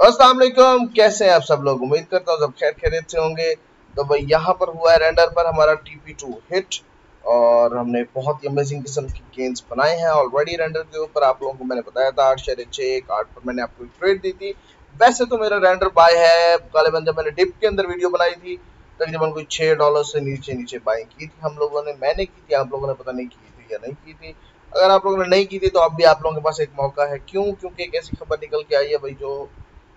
अस्सलाम वालेकुम, कैसे हैं आप सब लोग। उम्मीद करता हूँ सब खैर खैरियत से होंगे। तो भाई यहाँ पर हुआ है रेंडर पर हमारा TP2 हिट और हमने बहुत ही अमेजिंग किस्म के गेंस बनाए हैं ऑलरेडी। रेंडर के ऊपर आप लोगों को मैंने बताया था 8/6 कार्ड पर मैंने आपको ट्रेड दी थी। वैसे तो मेरा रेंडर बाय है काले बंदे, मैंने डिप के अंदर वीडियो बनाई थी, तकरीबन कोई $6 से नीचे नीचे बाइंग की थी हम लोगों ने। मैंने की थी, आप लोगों ने पता नहीं की थी या नहीं की थी। अगर आप लोगों ने नहीं की थी तो अब भी आप लोगों के पास एक मौका है। क्यों? क्योंकि एक ऐसी खबर निकल के आई है भाई जो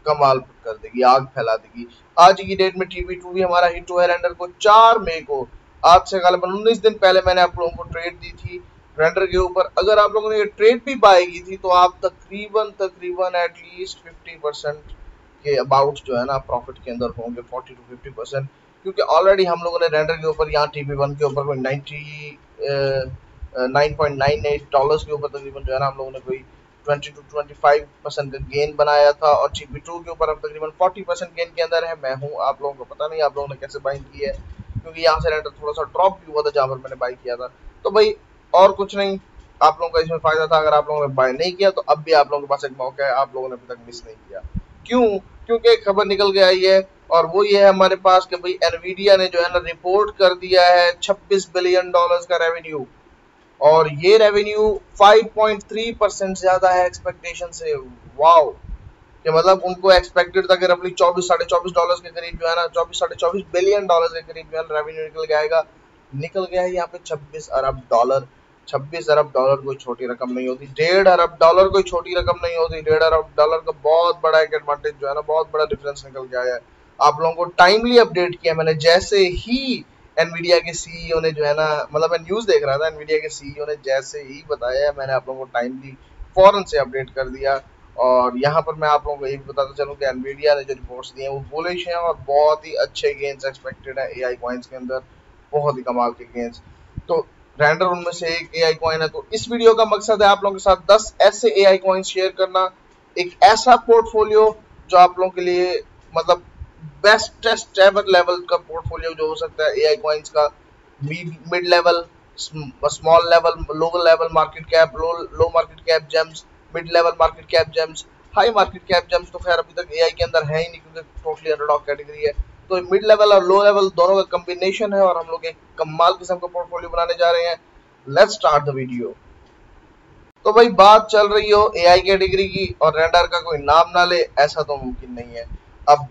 कमाल कर देगी, आग फैला देगी। आज की डेट में TP2 भी हमारा हिट हुआ है रेंडर को 4 मई को। आज से गालिबन 19 दिन पहले मैंने आप लोगों को ट्रेड दी थी रेंडर के ऊपर। अगर आप लोगों ने ये ट्रेड भी बाय की थी तो आप तकरीबन तकरीबन एटलीस्ट 50% के अबाउट जो है ना प्रॉफिट के अंदर होंगे, 40 to 50%। क्योंकि ऑलरेडी हम लोगों ने रेंडर के ऊपर यहाँ TP1 के ऊपर कोई 9.98 डॉलर्स के ऊपर तकरीबन जो है ना हम लोगों ने कोई 20 to 25% का गेन बनाया था। और TP2 के ऊपर हम तकरीबन 40% गेन के अंदर है। मैं हूँ, आप लोगों को पता नहीं आप लोगों ने कैसे बाइंग की है, क्योंकि यहाँ से रेंडर थोड़ा सा ड्रॉप भी हुआ था जहाँ पर मैंने बाई किया था। तो भाई और कुछ नहीं, आप लोगों का इसमें फायदा था। अगर आप लोगों ने बाय नहीं किया तो अब भी आप लोगों के पास एक मौका है, आप लोगों ने अभी तक मिस नहीं किया। क्यों? क्योंकि एक खबर निकल के आई है और वो ये है हमारे पास कि भाई एनवीडिया ने जो है ना रिपोर्ट कर दिया है $26 बिलियन का रेवेन्यू। और ये रेवेन्यू 5.3% ज्यादा है एक्सपेक्टेशन से। वाओ! कि मतलब उनको एक्सपेक्टेड था कि रफली 24-24.5 के करीब जो है ना 24-24 बिलियन के करीब जो है रेवेन्यू निकल के आएगा। निकल गया है यहाँ पे $26 अरब। $26 अरब कोई छोटी रकम नहीं होती, $1.5 अरब कोई छोटी रकम नहीं होती। $1.5 अरब का बहुत बड़ा एक एडवांटेज जो है ना, बहुत बड़ा डिफरेंस निकल के आया है। आप लोगों को टाइमली अपडेट किया मैंने, जैसे ही एनवीडिया के सीईओ ने जो है ना, मतलब मैं न्यूज देख रहा था, एनवीडिया के सीईओ ने जैसे ही बताया मैंने आप लोगों को टाइमली फौरन से अपडेट कर दिया। और यहाँ पर मैं आप लोगों को ये भी बताता चलूँ कि एनवीडिया ने जो रिपोर्ट्स दिए हैं वो बुलिश हैं और बहुत ही अच्छे गेन्स एक्सपेक्टेड है एआई कॉइन्स के अंदर, बहुत ही कमाल के गेन्स। तो रेंडर उनमें से एक एआई कॉइन है। तो इस वीडियो का मकसद है आप लोगों के साथ 10 ऐसे एआई कॉइन्स शेयर करना, एक ऐसा पोर्टफोलियो जो आप लोगों के लिए मतलब बेस्टेस्ट एवर लेवल का पोर्टफोलियो जो हो सकता है एआई कॉइन्स का। Mid level, small level, low level market cap, low market cap gems, mid level market cap gems, high market cap gems. तो खैर अभी तक एआई के अंदर है ही नहीं क्योंकि टोटली अंडरडॉग कैटेगरी है। तो मिड लेवल और लो लेवल दोनों का कॉम्बिनेशन है और हम लोग एक कमाल किस्म का पोर्टफोलियो बनाने जा रहे हैं। Let's start the video. तो भाई बात चल रही हो एआई कैटेगरी की और रेंडर का कोई नाम ना ले, ऐसा तो मुमकिन नहीं है। अब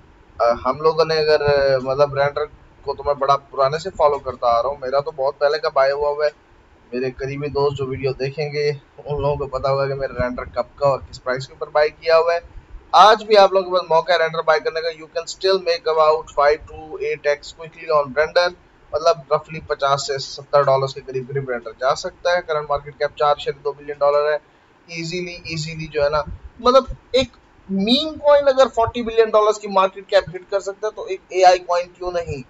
हम लोगों ने अगर मतलब रेंडर को तो मैं बड़ा पुराने से फॉलो करता आ रहा हूँ, मेरा तो बहुत पहले का बाय हुआ है। मेरे करीबी दोस्त जो वीडियो देखेंगे उन लोगों को पता होगा कि मेरा रेंडर कब का और किस प्राइस के ऊपर बाय किया हुआ है। आज भी आप लोगों के पास मौका है रेंडर बाय करने का। You can still make about 5 to 8x quickly on render. मतलब रफली $50 से $70 के करीब करीब रेंडर जा सकता है। करंट मार्केट कैप $4.2 बिलियन है। इजीली जो है ना, मतलब एक मीम कॉइन अगर $40 बिलियन की मार्केट कैप हिट कर सकता है तो एक एआई कॉइन क्यों नहीं,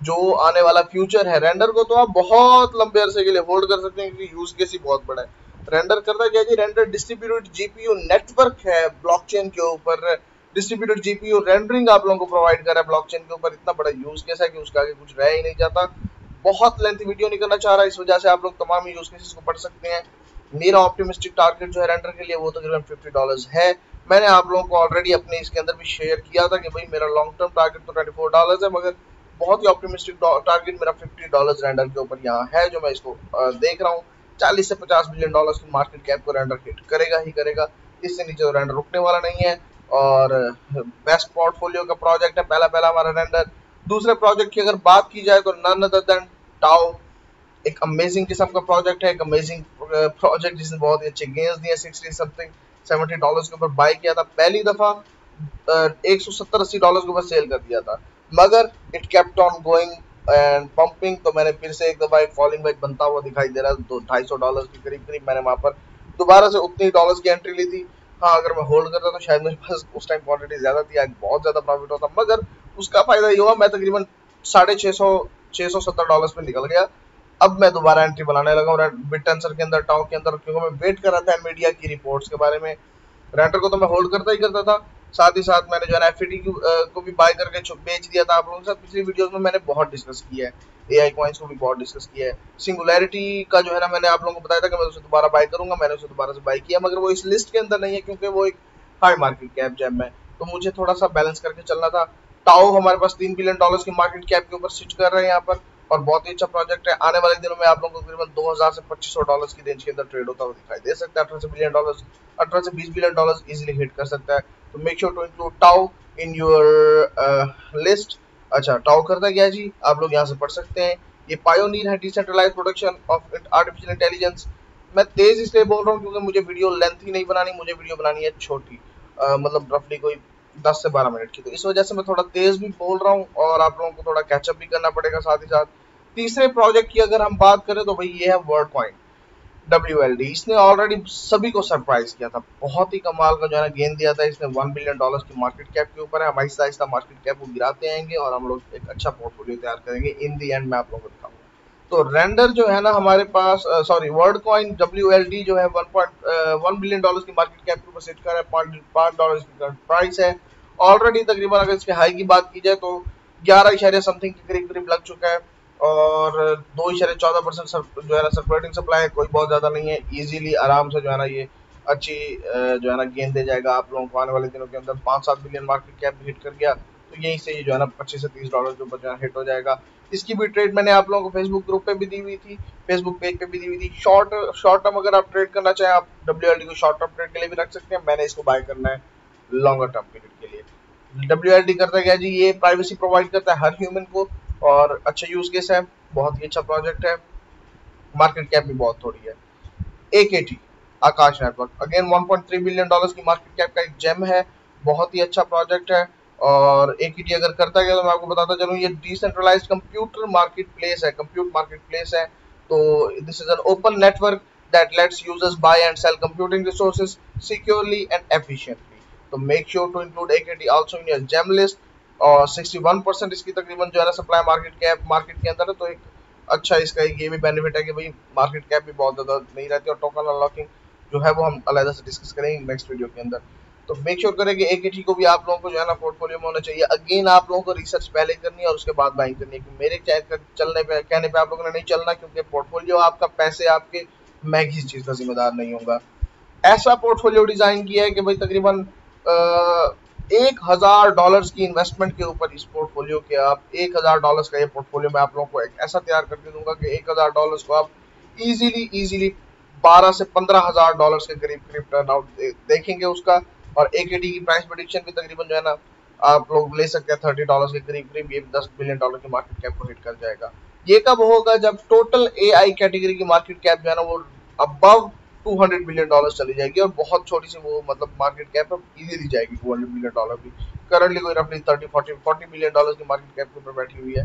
जो आने वाला फ्यूचर है। रेंडर को तो आप बहुत लंबे अरसे के लिए होल्ड कर सकते हैं क्योंकि यूज केस ही बहुत बड़ा है। रेंडर करता क्या जी, रेंडर डिस्ट्रीब्यूटेड जीपीयू नेटवर्क है ब्लॉकचेन के ऊपर। डिस्ट्रीब्यूटेड जीपीयू रेंडरिंग आप लोगों को प्रोवाइड कर रहा है ब्लॉकचेन के ऊपर। इतना बड़ा यूज केस है कि उसका आगे कुछ रह ही नहीं जाता। बहुत लेंथी वीडियो नहीं करना चाह रहा, इस वजह से आप लोग तमाम यूज केसेस को पढ़ सकते हैं। मेरा ऑप्टिमिस्टिक टारगेट जो है रेंडर के लिए वो तकरीबन $50 है। मैंने आप लोगों को ऑलरेडी अपने इसके अंदर भी शेयर किया था कि भाई मेरा लॉन्ग टर्म टारगेट तो $24 है, मगर बहुत ही ऑप्टिमिस्टिक टारगेट मेरा $50 रेंडर के ऊपर यहाँ है, जो मैं इसको देख रहा हूँ। 40 से 50 बिलियन डॉलर की मार्केट कैप को रेंडर हिट करेगा ही करेगा। इससे नीचे तो रेंडर रुकने वाला नहीं है। और बेस्ट पोर्टफोलियो का प्रोजेक्ट है पहला पहला हमारा रेंडर। दूसरे प्रोजेक्ट की अगर बात की जाए तो नन अदर देन टाओ, एक अमेजिंग किस्म का प्रोजेक्ट है, एक अमेजिंग प्रोजेक्ट जिसने बहुत ही अच्छे गेन्स दिए। 60 समथिंग $70 के ऊपर बाय किया था पहली दफा, $170-80 के ऊपर सेल कर दिया था, मगर it kept on going and pumping. तो मैंने फिर से एक दफा एक फॉलिंग वेज बनता हुआ दिखाई दे रहा है। तो $250 के करीब करीब मैंने वहां पर दोबारा से उतनी डॉलर्स की एंट्री ली थी। हाँ, अगर मैं होल्ड करता तो शायद मेरे पास उस टाइम क्वांटिटी ज्यादा थी, आज बहुत ज्यादा प्रॉफिट होता, मगर उसका फायदा ये हुआ मैं तकरीबन $650-670 पे निकल गया। अब मैं दोबारा एंट्री बनाने लगा हूँ बिटटेंसर के अंदर, टाउ के अंदर, क्योंकि मैं वेट कर रहा था मीडिया की रिपोर्ट्स के बारे में। रेंडर को तो मैं होल्ड करता ही करता था, साथ ही साथ मैंने जो है ना एफईटी को भी बाय करके बेच दिया था। आप लोगों के साथ पिछली वीडियोस में मैंने बहुत डिस्कस किया है, एआई कॉइन्स को भी बहुत डिस्कस किया है। सिंगुलैरिटी का जो है ना मैंने आप लोगों को बताया था कि मैं उसे दोबारा बाय करूंगा, मैंने उसे दोबारा से बाय किया, मगर वो इस लिस्ट के अंदर नहीं है क्योंकि वो एक हाई मार्केट कैप जेम है। तो मुझे थोड़ा सा बैलेंस करके चलना था। टाओ हमारे पास $3 बिलियन की मार्केट कैप के ऊपर स्विच कर रहे हैं यहाँ पर, और बहुत ही अच्छा प्रोजेक्ट है। आने वाले दिनों में आप लोगों को तकरीबन 2000 से $2500 की रेंज के अंदर ट्रेड होता हुआ दिखाई दे सकता है। $18 से $20 बिलियन इजिली हिट कर सकता है। तो make sure to include TAO in your list. अच्छा, टाओ करता क्या है जी, आप लोग यहाँ से पढ़ सकते हैं। ये पायोनियर है decentralise production of artificial intelligence. मैं तेज इसलिए बोल रहा हूँ क्योंकि मुझे वीडियो लेंथ ही नहीं बनानी, मुझे वीडियो बनानी है छोटी, मतलब रफली कोई 10 से 12 मिनट की। तो इस वजह से मैं थोड़ा तेज भी बोल रहा हूँ और आप लोगों को थोड़ा कैचअप भी करना पड़ेगा साथ ही साथ। तीसरे प्रोजेक्ट की अगर हम बात करें तो भाई ये है वर्ड कॉइन WLD। इसने ऑलरेडी सभी को सरप्राइज किया था, बहुत ही कमाल का जो है ना गेन दिया था इसने। $1 बिलियन की मार्केट कैप के ऊपर है। हम आहिस्ता आहिस्ता मार्केट कैप को गिराते आएंगे और हम लोग एक अच्छा पोर्टफोलियो तैयार करेंगे। इन दी एंड मैं आप लोगों को दिखाऊंगा। तो रेंडर जो है ना हमारे पास, सॉरी, वर्ड कॉइन WLD जो है 1.1 बिलियन डॉलर की मार्केट कैप के ऊपर सेट कर रहा है। $5 की करंट प्राइस है। ऑलरेडी तकरीबन अगर इसके हाई की बात की जाए तो 11 इशारे समथिंग के करीब करीब लग चुका है, और 2.14% जो है ना सर्कुलेटिंग सप्लाई है, कोई बहुत ज्यादा नहीं है। इजीली आराम से जो है ना ये अच्छी जो है ना गेंद दे जाएगा आप लोगों को आने वाले दिनों के अंदर। 5-7 बिलियन मार्केट कैप हिट कर गया तो यहीं से जो है ना $25 से $30 के ऊपर जो है हिट हो जाएगा। इसकी भी ट्रेड मैंने आप लोगों को फेसबुक ग्रुप पे भी दी हुई थी, फेसबुक पेज पे भी दी हुई थी। शॉर्ट टर्म अगर आप ट्रेड करना चाहें, आप WLD को शॉर्ट टर्म ट्रेड के लिए भी रख सकते हैं। मैंने इसको बाय करना है लॉन्गर टर्म पीरियड के लिए। WLD करता क्या जी, ये प्राइवेसी प्रोवाइड करता है हर ह्यूमन को, और अच्छा यूज केस है, बहुत ही अच्छा प्रोजेक्ट है। मार्केट कैप भी बहुत थोड़ी है। AKT आकाश नेटवर्क अगेन $1.3 बिलियन की मार्केट कैप का एक जेम है, बहुत ही अच्छा प्रोजेक्ट है। और AKT अगर करता गया तो मैं आपको बताता चलूँ, ये डिसेंट्रलाइज्ड कंप्यूटर मार्केट प्लेस है, कंप्यूट मार्केट प्लेस है। तो this is an open network that lets users buy and sell computing resources securely and efficiently. तो make sure to include AKT also in your gem list. और 61% इसकी तकरीबन जो है ना सप्लाई मार्केट कैप मार्केट के अंदर है। तो एक अच्छा इसका ये भी बेनिफिट है कि भाई मार्केट कैप भी बहुत ज़्यादा नहीं रहती, और टोकन अनलॉकिंग जो है वो हम अलग से डिस्कस करेंगे नेक्स्ट वीडियो के अंदर। तो मेक श्योर करें कि AKT को भी आप लोगों को जो है ना पोर्टफोलियो में होना चाहिए। अगेन आप लोगों को रिसर्च पहले करनी है और उसके बाद बाइंग करनी है, क्योंकि मेरे चलने पे कहने पे आप लोगों ने नहीं चलना, क्योंकि पोर्टफोलियो आपका, पैसे आपके, मैं किसी चीज़ का जिम्मेदार नहीं होगा। ऐसा पोर्टफोलियो डिजाइन किया है कि भाई तकरीबन $1000 की इन्वेस्टमेंट के ऊपर इस पोर्टफोलियो के, आप $1000 का ये पोर्टफोलियो मैं आप लोगों को एक ऐसा तैयार करके दूंगा कि $1000 को आप इजीली 12 से 15 हजार डॉलर के करीब करीब टर्न आउट देखेंगे उसका। और AKT की प्राइस प्रेडिक्शन भी तकरीबन जो है ना आप लोग ले सकते हैं $30 के करीब करीब। ये $10 बिलियन की मार्केट कैप को हिट कर जाएगा। ये कब होगा, जब टोटल AI कैटेगरी की मार्केट कैप जो है ना वो अबव $200 बिलियन चली जाएगी, और बहुत छोटी सी वो मतलब मार्केट कैप इजीली जाएगी $200 बिलियन भी। करंटली कोई रफली 30-40 बिलियन की मार्केट कैप के ऊपर बैठी हुई है।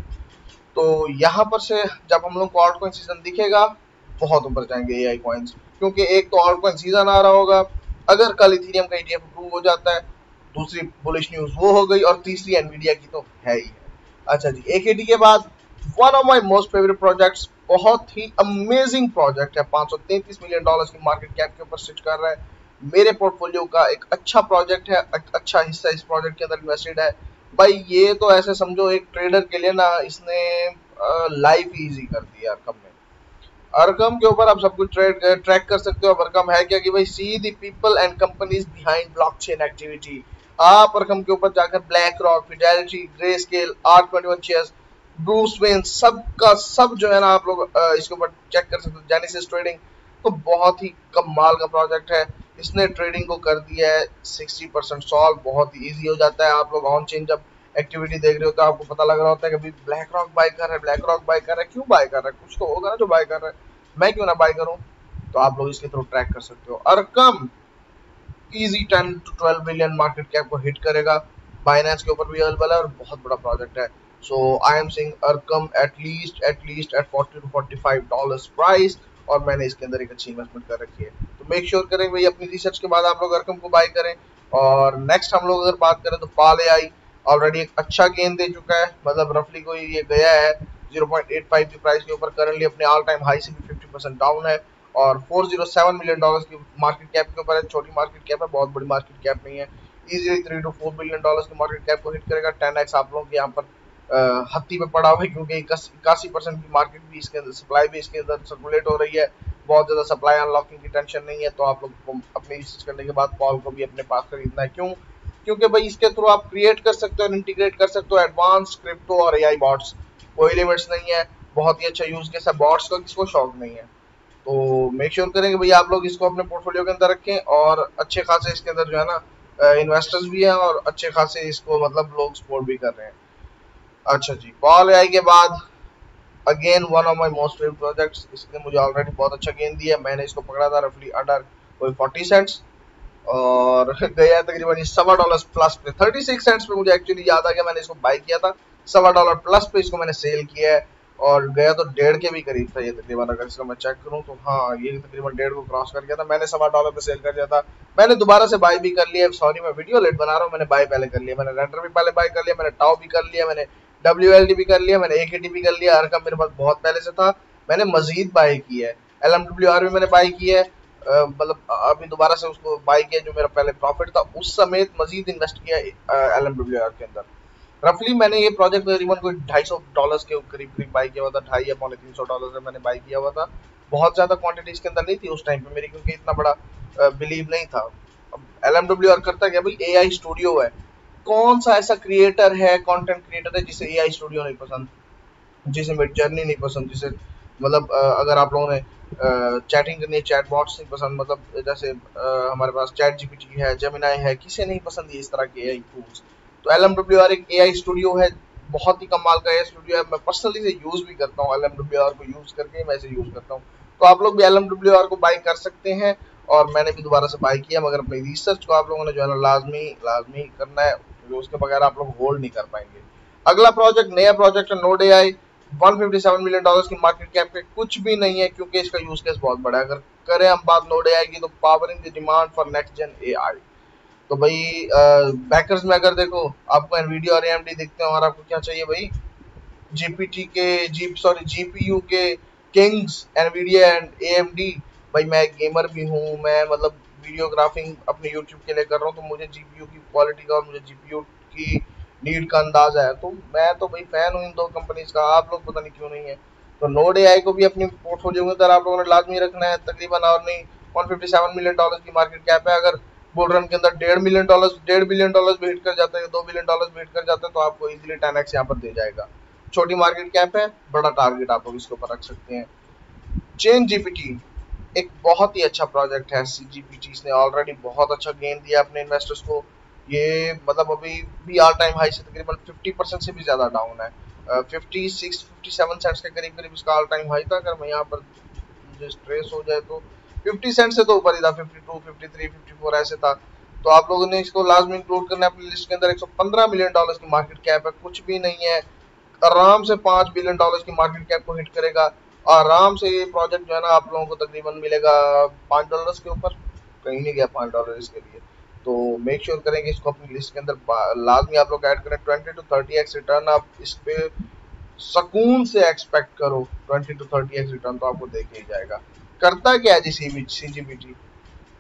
तो यहाँ पर से जब हम लोग को आउट कॉइन सीजन दिखेगा, बहुत ऊपर जाएंगे AI कॉइन्स, क्योंकि एक तो आउट कॉइन सीजन आ रहा होगा, अगर कल इथेरियम का ETF अप्रूव हो जाता है, दूसरी बुलिश न्यूज वो हो गई, और तीसरी एनवीडिया की तो है ही है। अच्छा जी, AKT के बाद one of my most favourite projects, बहुत ही अमेजिंग प्रोजेक्ट है, $533 मिलियन की मार्केट कैप के ऊपर सिट कर रहा है। मेरे पोर्टफोलियो का एक अच्छा प्रोजेक्ट है, एक अच्छा हिस्सा इस प्रोजेक्ट के अंदर इन्वेस्टेड है। भाई ये तो ऐसे समझो एक ट्रेडर के लिए ना इसने लाइफ ही इजी कर दी है अरकम ने। अरकम के ऊपर आप सब कुछ ट्रैक कर सकते हो। अरकम है क्या कि भाई see the people and companies behind blockchain activity. आप अरकम के ऊपर जाकर black rock, Fidelity, grey scale, R21 shares, Bruce Wayne, सबका सब जो है ना आप लोग इसके ऊपर चेक कर सकते हो। जेनेसिस ट्रेडिंग तो बहुत ही कमाल का प्रोजेक्ट है, इसने ट्रेडिंग को कर दिया है 60% सॉल्व, बहुत ही ईजी हो जाता है। आप लोग ऑन चेन जब एक्टिविटी देख रहे हो तो आपको पता लग रहा होता है कि भाई ब्लैक रॉक बाय कर रहा है, ब्लैक रॉक बाय कर रहा है, क्यों बाय कर रहा है, कुछ तो होगा ना जो बाय कर रहा है, मैं क्यों ना बाय करूं। तो आप लोग इसके थ्रू ट्रैक कर सकते हो। Arkham easy 10 to 12 billion market cap को हिट करेगा, बाइनेंस के ऊपर भी अवेलेबल है और बहुत बड़ा प्रोजेक्ट है। So I am saying Arkham at least at $40 to $45 price, और मैंने इसके अंदर एक अच्छी इन्वेस्टमेंट कर रखी है। तो मेक श्योर करें भाई अपनी रिसर्च के बाद आप लोग अरकम को बाय करें। और नेक्स्ट हम लोग अगर बात करें तो पाल AI ऑलरेडी एक अच्छा गेन दे चुका है, मतलब रफली कोई ये गया है 0.85 की प्राइस के ऊपर, करंटली अपने ऑल टाइम हाई से भी 50% डाउन है, और $407 मिलियन की मार्केट कैप के ऊपर है। छोटी मार्केट कैप है, बहुत बड़ी मार्केट कैप नहीं है। इजीली $3 to $4 बिलियन की मार्केट कैप को हिट करेगा। 10x आप लोगों के यहाँ पर हत्ती पे पड़ा हुआ है, क्योंकि 81% की मार्केट भी इसके अंदर, सप्लाई भी इसके अंदर सर्कुलेट हो रही है। बहुत ज़्यादा सप्लाई अनलॉकिंग की टेंशन नहीं है। तो आप लोग को अपनी रिसर्च करने के बाद पॉल को भी अपने पास खरीदना है। क्यों? क्योंकि भाई इसके थ्रू आप क्रिएट कर सकते हो और इंटीग्रेट कर सकते हो एडवांस क्रिप्टो और एआई बॉट्स। कोई लिमिट्स नहीं है, बहुत ही अच्छा यूज केस है बॉट्स का, किसको शौक नहीं है। तो मेक श्योर करें कि भाई आप लोग इसको अपने पोर्टफोलियो के अंदर रखें और अच्छे खासे इसके अंदर जो है ना इन्वेस्टर्स भी हैं और अच्छे खासे इसको मतलब लोग सपोर्ट भी कर रहे हैं। अच्छा जी, पॉल एआई के बाद again one of my most favourite projects, इसने मुझे ऑलरेडी बहुत अच्छा गेन दिया। मैंने इसको पकड़ा था रफली अंडर कोई 40 सेंट्स और गया तकरीबन $7 प्लस पे, 36 सेंट्स पे मुझे एक्चुअली याद आ गया, मैंने इसको बाई किया था। $7 प्लस पे इसको मैंने सेल किया है और गया तो 1.5 के भी करीब था ये तकरीबन। अगर इसका मैं चेक करूं तो हाँ, ये तकरीबन 1.5 को क्रॉस कर गया था। मैंने $7 पे सेल कर दिया था। मैंने दोबारा से बाय भी कर लिया। सॉरी मैं वीडियो लेट बना रहा हूँ, मैंने बाय पहले कर लिया। मैंने रेंडर भी पहले बाय कर लिया, मैंने टाउ भी कर लिया, मैंने WLD भी कर लिया, मैंने AKT भी कर लिया। ARCA मेरे पास बहुत पहले से था, मैंने मजीद बाय किया है। LMWR भी मैंने बाय किया है, मतलब अभी दोबारा से उसको बाय किया जो मेरा पहले प्रॉफिट था उस समेत मजीद इन्वेस्ट किया LMWR के अंदर। रफली मैंने ये प्रोजेक्ट तकरीबन कोई $250 के करीब करीब बाय किया हुआ था, 250 या पौने $300 से मैंने बाय किया हुआ था। बहुत ज्यादा क्वांटिटी इसके अंदर नहीं थी उस टाइम पे मेरी, क्योंकि इतना बड़ा बिलीव नहीं था। LMWR करता क्या भाई, AI स्टूडियो है। कौन सा ऐसा क्रिएटर है, कंटेंट क्रिएटर है जिसे AI स्टूडियो नहीं पसंद, जिसे मिड जर्नी नहीं पसंद, जिसे मतलब अगर आप लोगों ने चैटिंग करनी है, चैट बॉट्स नहीं पसंद, मतलब जैसे हमारे पास चैट जीपीटी है, जेमिनाई है, किसे नहीं पसंद ये इस तरह के एआई टूल्स। तो LMWR एक एआई स्टूडियो है, बहुत ही कमाल का एआई स्टूडियो है। मैं पर्सनली इसे यूज भी करता हूँ, LMWR को यूज करके मैं इसे यूज करता हूँ। तो आप लोग भी LMWR को बाय कर सकते हैं और मैंने भी दोबारा से बाय किया, मगर अपनी रिसर्च को आप लोगों ने जो है ना लाजमी लाजमी करना है, क्योंकि उसके बगैर आप लोग होल्ड नहीं कर पाएंगे। अगला प्रोजेक्ट नया प्रोजेक्ट है नोड एआई। $157 मिलियन की मार्केट कैप पे कुछ भी नहीं है, क्योंकि इसका यूज केस बहुत बड़ा है। अगर करें हम बात नोड एआई की, तो powering the demand for next gen AI. तो भाई बैकर्स में अगर देखो आपको एनवीडिया और एएमडी दिखते हैं और आपको क्या चाहिए भाई, जीपीटी के जीपीयू के किंग्स एनवीडिया एंड एएमडी। भाई मैं गेमर भी हूँ, मैं मतलब वीडियोग्राफिंग अपने यूट्यूब के लिए कर रहा हूँ, तो मुझे जीपीयू की क्वालिटी का और मुझे जीपीयू की नीड का अंदाजा है। तो मैं तो भाई फैन हूँ इन दो कंपनीज का, आप लोग पता नहीं क्यों नहीं है। तो नोड एआई को भी अपनी पोर्टफोलियो के अंदर आप लोगों ने लाजमी रखना है। तकरीबन और नहीं $157 मिलियन की मार्केट कैप है। अगर बुल रन के अंदर $1.5 बिलियन भी हिट कर जाता है, $2 बिलियन भी हिट कर जाता है, तो आपको इजीली 10x यहाँ पर दे जाएगा। छोटी मार्केट कैप है, बड़ा टारगेट आप लोग इसके ऊपर रख सकते हैं। चेन जीपीटी एक बहुत ही अच्छा प्रोजेक्ट है। जीपीटी ने ऑलरेडी बहुत अच्छा गेन दिया अपने इन्वेस्टर्स को। ये मतलब अभी भी ऑल टाइम हाई से तकरीबन 50% से भी ज्यादा डाउन है। 57 सेंट्स के करीब करीब इसका ऑल टाइम हाई था। अगर मैं यहाँ पर मुझे ट्रेस हो जाए तो 50 सेंट से तो ऊपर ही था, 52, 53, 54 ऐसे था। तो आप लोगों ने इसको लाजमी इंक्लूड करना है अपनी लिस्ट के अंदर। $115 मिलियन की मार्केट कैप है, कुछ भी नहीं है। आराम से $5 बिलियन की मार्केट कैप को हिट करेगा। आराम से ये प्रोजेक्ट जो है ना आप लोगों को तकरीबन मिलेगा $5 के ऊपर, कहीं नहीं गया $5 इसके लिए। तो मेक श्योर करें कि इसको अपनी लिस्ट के अंदर लाजमी आप लोग ऐड करें। 20 to 30x रिटर्न आप इस पे सुकून से एक्सपेक्ट करो। 20 to 30x रिटर्न तो आपको देके ही जाएगा। करता क्या है जी सीजीबीटी,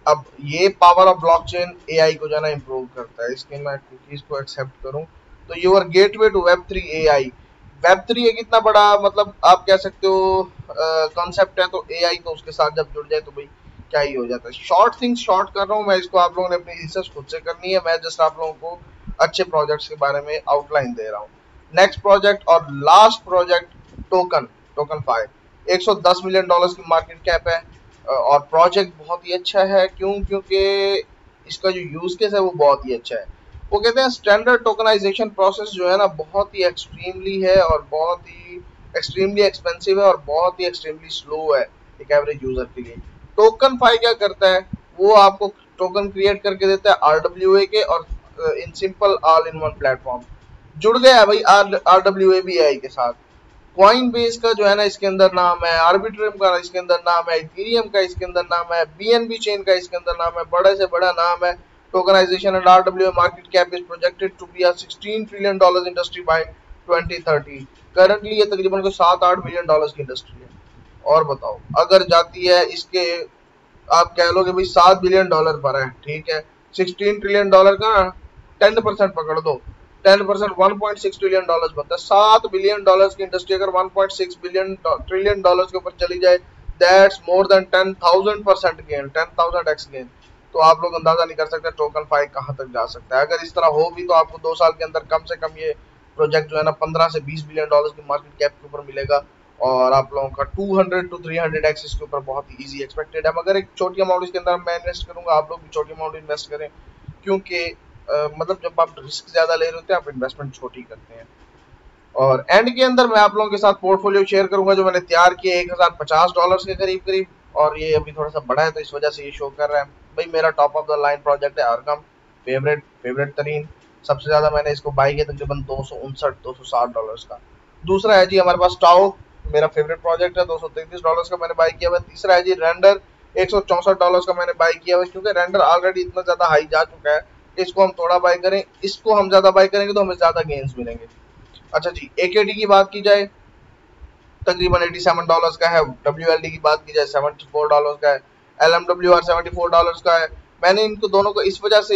अब ये पावर ऑफ ब्लॉकचेन एआई को जो है ना इम्प्रूव करता है। इसके मैं कुकीज को एक्सेप्ट करूं तो your gateway to web 3 AI. Web 3 एक इतना बड़ा मतलब आप कह सकते हो कॉन्सेप्ट है, तो एआई तो उसके साथ जब जुड़ जाए तो भाई क्या ही हो जाता है। शॉर्ट थिंग्स शॉर्ट कर रहा हूँ मैं, इसको आप लोगों ने अपनी रिसर्च खुद से करनी है। मैं जस्ट आप लोगों को अच्छे प्रोजेक्ट्स के बारे में आउटलाइन दे रहा हूँ। नेक्स्ट प्रोजेक्ट और last project token token 5। $110 million की मार्केट कैप है और प्रोजेक्ट बहुत ही अच्छा है। क्यों? क्योंकि इसका जो यूज केस है वो बहुत ही अच्छा है। वो कहते हैं स्टैंडर्ड टोकनाइजेशन प्रोसेस जो है ना बहुत ही एक्सट्रीमली है और बहुत ही एक्सट्रीमली एक्सपेंसिव है और बहुत ही एक्सट्रीमली स्लो है एक एवरेज यूजर के लिए। टोकन 5 क्या करता है, वो आपको टोकन क्रिएट करके देता है RWA के और in simple all in one platform. जुड़ गया है भाई RWA भी AI के साथ। कॉइन बेस का जो है ना इसके अंदर नाम है, आर्बिट्रियम का इसके अंदर नाम है, इथेरियम का इसके अंदर नाम है, BNB चेन का इसके अंदर नाम है, बड़े से बड़ा नाम है। Tokenisation and RWA market cap is projected to be $16 trillion industry by 2030। Currently ये तकरीबन को $7-8 बिलियन की इंडस्ट्री है। और बताओ अगर जाती है इसके, आप कह लो कि भाई $7 बिलियन पर है, ठीक है, $16 ट्रिलियन का 10% पकड़ दो, 10% $1.6 ट्रिलियन बनता है। $7 बिलियन की इंडस्ट्री अगर $1.6 ट्रिलियन के ऊपर चली जाए, that's more than 10,000% gain, 10,000x gain. तो आप लोग अंदाजा नहीं कर सकते टोकन 5 कहाँ तक जा सकता है। अगर इस तरह हो भी तो आपको 2 साल के अंदर कम से कम ये प्रोजेक्ट जो है ना 15 से 20 बिलियन डॉलर की मार्केट कैप के ऊपर मिलेगा, और आप लोगों का 200 to 300 एक्स इसके ऊपर बहुत ही ईजी एक्सपेक्टेड है। मगर एक छोटी अमाउंट इसके अंदर मैं इन्वेस्ट करूंगा, आप लोग भी छोटी अमाउंट इन्वेस्ट करें, क्योंकि मतलब जब आप रिस्क ज्यादा ले रहे होते हैं आप इन्वेस्टमेंट छोटी करते हैं। और एंड के अंदर मैं आप लोगों के साथ पोर्टफोलियो शेयर करूंगा जो मैंने तैयार किया $1050 के करीब करीब, और ये अभी थोड़ा सा बड़ा है तो इस वजह से ये शो कर रहा है। भाई मेरा top of the line project है अरकम, फेवरेट तरीन। सबसे ज्यादा मैंने इसको बाई किया तकरीबन $260 का। दूसरा है जी हमारे पास टाओ, मेरा फेवरेट प्रोजेक्ट है, $233 का मैंने बाई किया हुआ है। तीसरा है जी रेंडर, $164 का मैंने बाई किया हुआ है, क्योंकि रेंडर ऑलरेडी इतना ज्यादा हाई जा चुका है, इसको हम थोड़ा बाई करें, इसको हम ज्यादा बाई करेंगे तो हमें ज्यादा गेन्स मिलेंगे। अच्छा जी, एकेडी की बात की जाए तकरीबन $87 का है, WLD की बात की जाए $74 का है, LMWR $74 का है। मैंने इनको दोनों को इस वजह से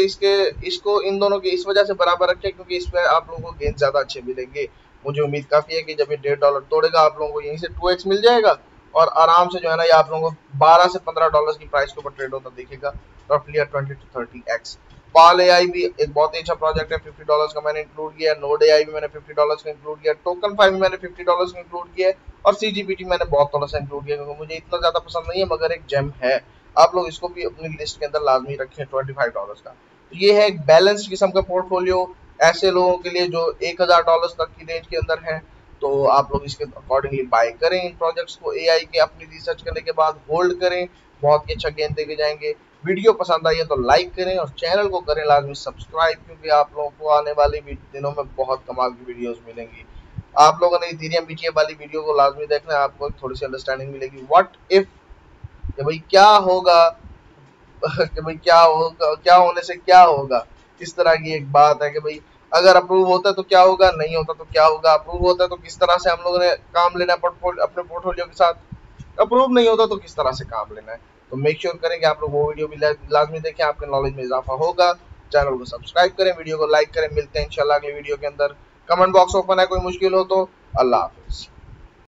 इसको इन दोनों के इस वजह से बराबर रखे क्योंकि इसमें आप लोगों को गेन ज्यादा अच्छे मिलेंगे। मुझे उम्मीद काफी है कि जब ये $1.5 तोड़ेगा आप लोगों को यहीं से 2x मिल जाएगा, और आराम से जो है ना ये आप लोगों को $12 से $15 की प्राइस के ऊपर ट्रेड होता दिखेगा, रफली 20 to 30x। पाल एआई भी एक बहुत ही अच्छा प्रोजेक्ट है, $50 का मैंने इंक्लूड किया। नोड एआई भी मैंने $50 का इंक्लूड किया। टोकन 5 भी मैंने $50 का इंक्लूड किया, और CGPT मैंने बहुत थोड़ा सा इंक्लूड किया क्योंकि मुझे इतना ज्यादा पसंद नहीं है, मगर एक जेम है, आप लोग इसको भी अपनी लिस्ट के अंदर लाजमी रखें $25 का। तो ये है एक बैलेंस्ड किस्म का पोर्टफोलियो ऐसे लोगों के लिए जो $1000 तक की रेंज के अंदर है। तो आप लोग इसके अकॉर्डिंगली बाय करें इन प्रोजेक्ट्स को, एआई के अपनी रिसर्च करने के बाद होल्ड करें, बहुत ही अच्छा गेन देके जाएंगे। वीडियो पसंद आई है तो लाइक करें और चैनल को करें लाजमी सब्सक्राइब, क्योंकि आप लोगों को आने वाले दिनों में बहुत कमाल की वीडियोस मिलेंगी। आप लोगों ने इथेरियम बीटीए वाली वीडियो को लाजमी देखना है, आपको थोड़ी सी अंडरस्टैंडिंग मिलेगी। व्हाट इफ, कि भाई क्या होगा कि भाई क्या होगा, क्या होने से क्या होगा, इस तरह की एक बात है कि भाई अगर अप्रूव होता है तो क्या होगा, नहीं होता तो क्या होगा, अप्रूव होता है तो किस तरह से हम लोगों ने काम लेना है पोर्टफोलियो अपने पोर्टफोलियो के साथ, अप्रूव नहीं होता तो किस तरह से काम लेना है। तो मेक श्योर करें कि आप लोग वो वीडियो भी लाजमी देखें, आपके नॉलेज में इजाफा होगा। चैनल को सब्सक्राइब करें, वीडियो को लाइक करें। मिलते हैं इंशाल्लाह अगली वीडियो के अंदर। कमेंट बॉक्स ओपन है, कोई मुश्किल हो तो। अल्लाह हाफिज।